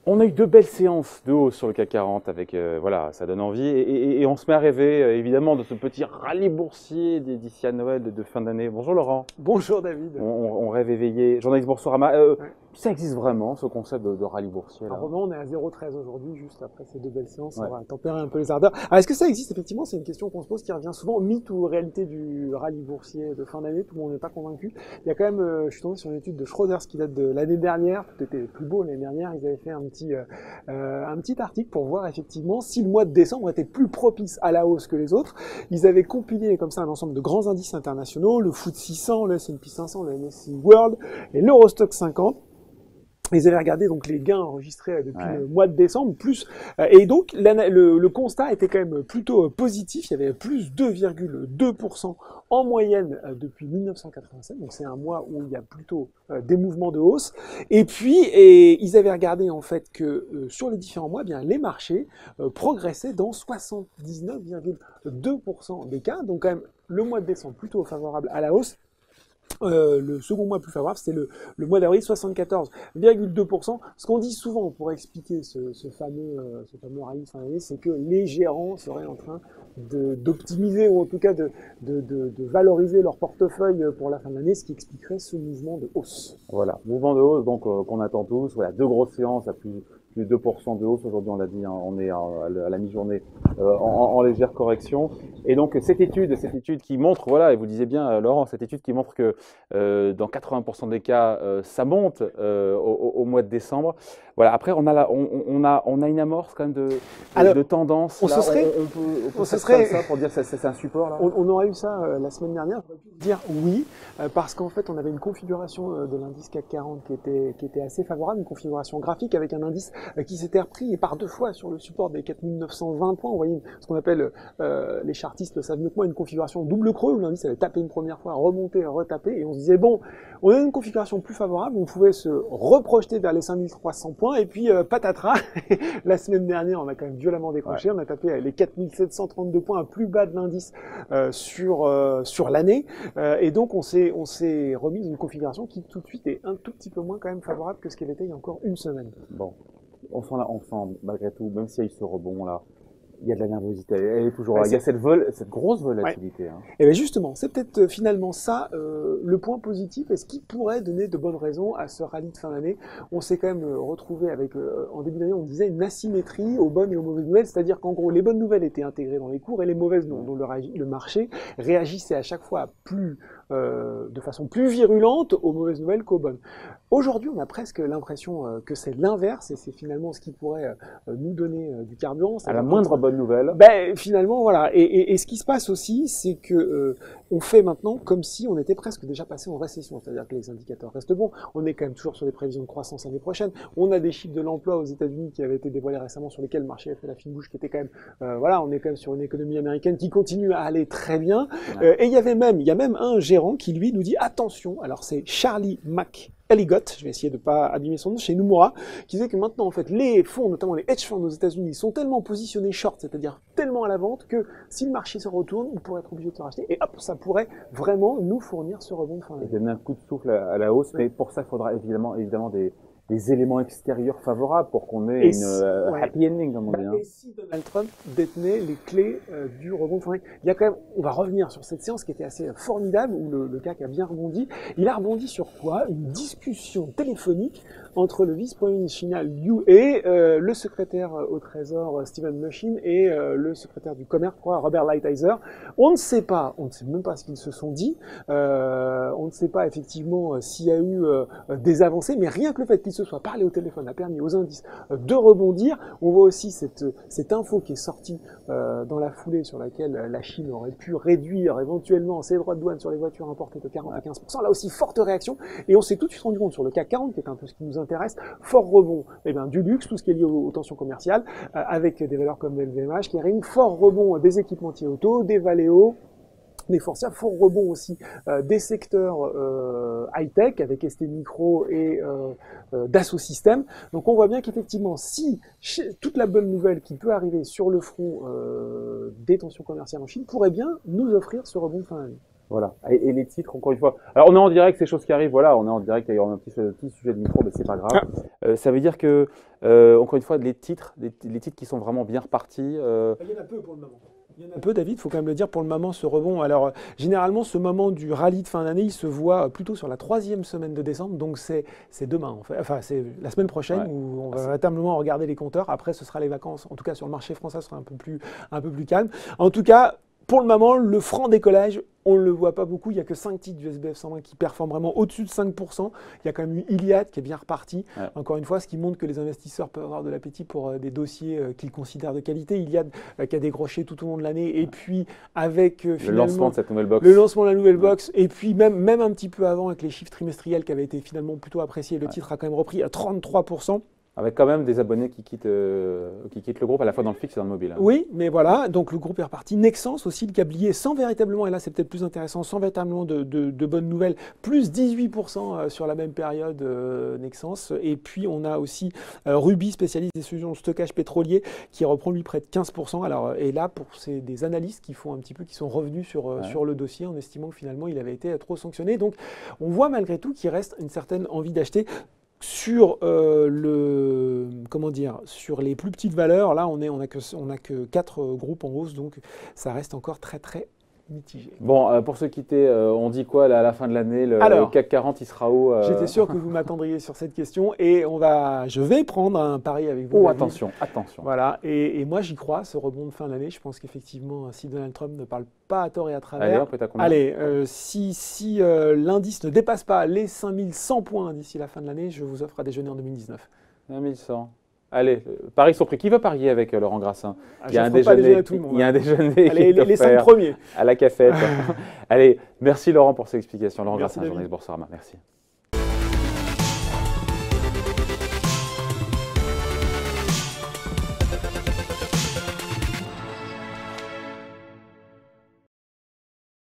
On a eu deux belles séances de hausse sur le CAC 40 avec, voilà, ça donne envie et on se met à rêver évidemment de ce petit rallye boursier d'ici à Noël de fin d'année. Bonjour Laurent. Bonjour David. On rêve éveillé. Journaliste Boursorama, Ouais. ça existe vraiment ce concept de rallye boursier là? Alors vraiment, on est à 0,13 aujourd'hui, juste après ces deux belles séances, Ouais. on va tempérer un peu les ardeurs. Alors est-ce que ça existe effectivement? C'est une question qu'on se pose qui revient souvent. Mythe ou réalité du rallye boursier de fin d'année? Tout le monde n'est pas convaincu. Il y a quand même, je suis tombé sur une étude de Schroders qui date de l'année dernière. Tout était plus beau l'année dernière. Ils avaient fait un petit article pour voir effectivement si le mois de décembre était plus propice à la hausse que les autres. Ils avaient compilé comme ça un ensemble de grands indices internationaux, le FTSE 600, le S&P 500, le MSCI World et l'Eurostoxx 50. Ils avaient regardé donc les gains enregistrés depuis le mois de décembre, et donc le constat était quand même plutôt positif. Il y avait plus 2,2% en moyenne depuis 1987, donc c'est un mois où il y a plutôt des mouvements de hausse. Et puis ils avaient regardé en fait que sur les différents mois, bien les marchés progressaient dans 79,2% des cas, donc quand même le mois de décembre plutôt favorable à la hausse. Le second mois plus favorable, c'était le mois d'avril, 74,2%. Ce qu'on dit souvent pour expliquer ce fameux rallye fin d'année, c'est que les gérants seraient en train d'optimiser ou en tout cas de valoriser leur portefeuille pour la fin de l'année, ce qui expliquerait ce mouvement de hausse. Voilà, mouvement de hausse donc qu'on attend tous. Voilà, deux grosses séances à plus 2% de hausse aujourd'hui, on l'a dit, hein, on est à la mi-journée en légère correction. Et donc cette étude qui montre, voilà, et vous disiez bien Laurent, cette étude qui montre que dans 80% des cas, ça monte au mois de décembre. Voilà. Après, on a une amorce quand même de tendance. On là, se serait, on serait ça pour dire que c'est un support là. On aurait eu ça la semaine dernière. J'aurais pu dire oui, parce qu'en fait, on avait une configuration de l'indice CAC 40 qui était assez favorable, une configuration graphique avec un indice qui s'était repris par deux fois sur le support des 4920 points. Vous voyez ce qu'on appelle, les chartistes le savent mieux que moi, une configuration double creux où l'indice avait tapé une première fois, remonté, retapé, et on se disait bon, on a une configuration plus favorable, on pouvait se reprojeter vers les 5300 points, et puis patatras, la semaine dernière, on a quand même violemment décroché, on a tapé les 4732 points à plus bas de l'indice sur l'année, et donc on s'est remis dans une configuration qui tout de suite est un tout petit peu moins quand même favorable que ce qu'elle était il y a encore une semaine. Bon, on sent malgré tout, même s'il y a eu ce rebond là, il y a de la nervosité, elle est toujours là. Il y a cette grosse volatilité. Ouais. Hein. Et bien justement, c'est peut-être finalement ça le point positif et ce qui pourrait donner de bonnes raisons à ce rallye de fin d'année. On s'est quand même retrouvé avec, en début d'année, on disait une asymétrie aux bonnes et aux mauvaises nouvelles, c'est-à-dire qu'en gros, les bonnes nouvelles étaient intégrées dans les cours et les mauvaises non. Donc le marché réagissait à chaque fois de façon plus virulente aux mauvaises nouvelles qu'aux bonnes. Aujourd'hui, on a presque l'impression que c'est l'inverse et c'est finalement ce qui pourrait nous donner du carburant. À la moindre bonne nouvelle. Ben, finalement, voilà. Et ce qui se passe aussi, c'est que on fait maintenant comme si on était presque déjà passé en récession. C'est-à-dire que les indicateurs restent bons. On est quand même toujours sur des prévisions de croissance l'année prochaine. On a des chiffres de l'emploi aux États-Unis qui avaient été dévoilés récemment, sur lesquels le marché a fait la fine bouche, qui était quand même, voilà, on est quand même sur une économie américaine qui continue à aller très bien. Ouais. Et il y a même un gérant qui lui nous dit attention. Alors c'est Charlie McElligott, je vais essayer de pas abîmer son nom, chez Nomura, qui disait que maintenant, en fait, les fonds, notamment les hedge funds aux États-Unis, sont tellement positionnés short, c'est-à-dire tellement à la vente, que si le marché se retourne, on pourrait être obligé de se racheter, et hop, ça pourrait vraiment nous fournir ce rebond de fin d'année. Et donner un coup de souffle à la hausse, mais pour ça, il faudra évidemment des éléments extérieurs favorables pour qu'on ait happy ending, comme on dit. Hein. Et si Donald Trump détenait les clés du rebond de fin d'année, il y a quand même, on va revenir sur cette séance qui était assez formidable, où le CAC a bien rebondi. Il a rebondi sur quoi? Une discussion téléphonique entre le vice-premier ministre chinois Liu et le secrétaire au Trésor Steven Mnuchin et le secrétaire du commerce, Robert Lighthizer. On ne sait même pas ce qu'ils se sont dit. On ne sait pas effectivement s'il y a eu des avancées, mais rien que le fait qu'ils se soient parlé au téléphone a permis aux indices de rebondir. On voit aussi cette info qui est sortie dans la foulée, sur laquelle la Chine aurait pu réduire éventuellement ses droits de douane sur les voitures importées de 40 à 15%. Là aussi, forte réaction. Et on s'est tout de suite rendu compte sur le CAC 40, qui est un peu ce qui nous intéresse, fort rebond, du luxe, tout ce qui est lié aux tensions commerciales, avec des valeurs comme LVMH, Kering, fort rebond des équipementiers auto, des Valeo, des Forcia, fort rebond aussi des secteurs high-tech, avec ST Micro et Dassault Systèmes. Donc on voit bien qu'effectivement, si toute la bonne nouvelle qui peut arriver sur le front des tensions commerciales en Chine pourrait bien nous offrir ce rebond de fin d'année. Voilà. Et les titres, encore une fois. Alors, on est en direct, ces choses qui arrivent, voilà, on est en direct, il y a un petit sujet de micro, mais c'est pas grave. Ça veut dire que, encore une fois, les titres qui sont vraiment bien repartis. Il y en a peu pour le moment. Il y en a peu, David, il faut quand même le dire, pour le moment, ce rebond. Alors, généralement, ce moment du rallye de fin d'année, il se voit plutôt sur la 3e semaine de décembre, donc c'est demain, en fait. Enfin, c'est la semaine prochaine où on va véritablement regarder les compteurs. Après, ce sera les vacances. En tout cas, sur le marché français, ce sera un peu plus calme. En tout cas, pour le moment, le franc décollage, on ne le voit pas beaucoup. Il n'y a que 5 titres du SBF 120 qui performent vraiment au-dessus de 5%. Il y a quand même eu Iliad qui est bien reparti. Ouais. Encore une fois, ce qui montre que les investisseurs peuvent avoir de l'appétit pour des dossiers qu'ils considèrent de qualité. Iliad qui a décroché tout au long de l'année. Et puis, avec le lancement de cette nouvelle box. Le lancement de la nouvelle box. Et puis, même un petit peu avant, avec les chiffres trimestriels qui avaient été finalement plutôt appréciés, le titre a quand même repris à 33%. Avec quand même des abonnés qui quittent le groupe à la fois dans le fixe et dans le mobile. Hein. Oui, mais voilà, donc le groupe est reparti. Nexans aussi, le câblier, sans véritablement, et là c'est peut-être plus intéressant, sans véritablement de bonnes nouvelles, plus 18% sur la même période Nexans. Et puis on a aussi Ruby, spécialiste des solutions de stockage pétrolier, qui reprend lui près de 15%. Alors, et là, c'est des analystes qui sont revenus sur le dossier en estimant que finalement il avait été trop sanctionné. Donc on voit malgré tout qu'il reste une certaine envie d'acheter. Sur sur les plus petites valeurs, là on a que 4 groupes en hausse, donc ça reste encore très très mitigé. Bon, pour se quitter, on dit quoi là, à la fin de l'année, le CAC 40 il sera où J'étais sûr que vous m'attendriez sur cette question et je vais prendre un pari avec vous. Oh, attention. Voilà, et moi j'y crois, ce rebond de fin d'année. Je pense qu'effectivement, si Donald Trump ne parle pas à tort et à travers. Allez, on peut t'accompagner. Allez, si l'indice ne dépasse pas les 5100 points d'ici la fin de l'année, je vous offre à déjeuner en 2019. 5100. Allez, paris sont pris. Qui veut parier avec Laurent Grassin? Il y a un déjeuner. Il y a un déjeuner. Allez, les 5 premiers. À la cafette. Allez, merci Laurent pour ces explications. Laurent Grassin, journaliste Boursorama. Merci.